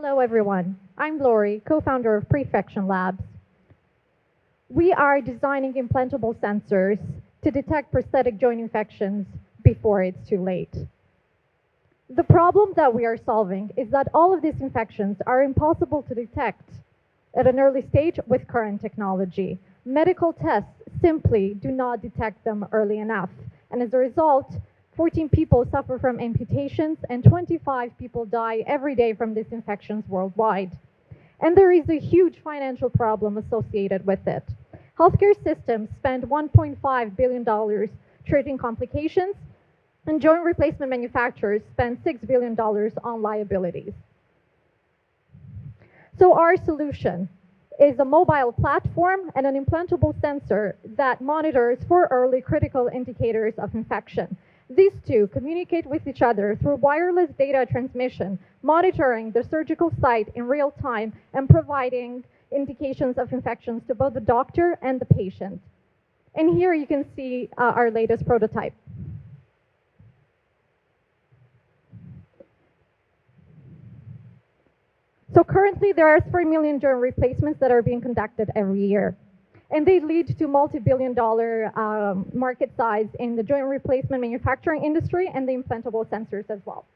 Hello, everyone. I'm Lori, co-founder of Prefection Labs. We are designing implantable sensors to detect prosthetic joint infections before it's too late. The problem that we are solving is that all of these infections are impossible to detect at an early stage with current technology. Medical tests simply do not detect them early enough, and as a result, 14 people suffer from amputations and 25 people die every day from these infections worldwide. And there is a huge financial problem associated with it. Healthcare systems spend $1.5 billion treating complications, and joint replacement manufacturers spend $6 billion on liabilities. So our solution is a mobile platform and an implantable sensor that monitors for early critical indicators of infection. These two communicate with each other through wireless data transmission, monitoring the surgical site in real time and providing indications of infections to both the doctor and the patient. And here you can see our latest prototype. So currently there are 3 million joint replacements that are being conducted every year. And they lead to multi-billion-dollar market size in the joint replacement manufacturing industry and the implantable sensors as well.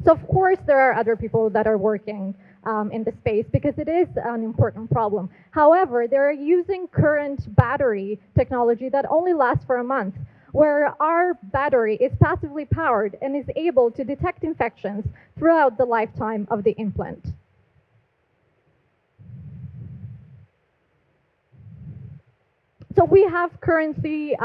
So of course there are other people that are working in the space because it is an important problem. However, they're using current battery technology that only lasts for a month, where our battery is passively powered and is able to detect infections throughout the lifetime of the implant. So we have currently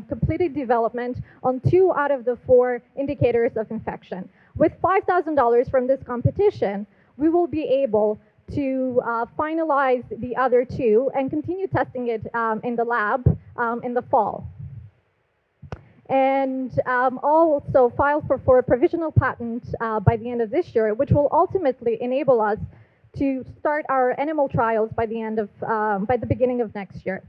completed development on 2 out of the 4 indicators of infection. With $5,000 from this competition, we will be able to finalize the other 2 and continue testing it in the lab in the fall. And also file for a provisional patent by the end of this year, which will ultimately enable us to start our animal trials by the beginning of next year.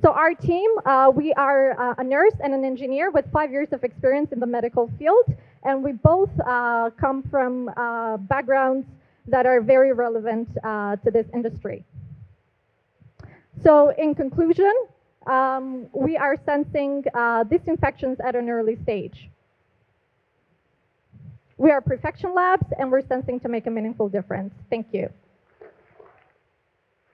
So our team, we are a nurse and an engineer with 5 years of experience in the medical field, and we both come from backgrounds that are very relevant to this industry. So in conclusion, we are sensing these infections at an early stage. We are Prefection Labs, and we're sensing to make a meaningful difference. Thank you.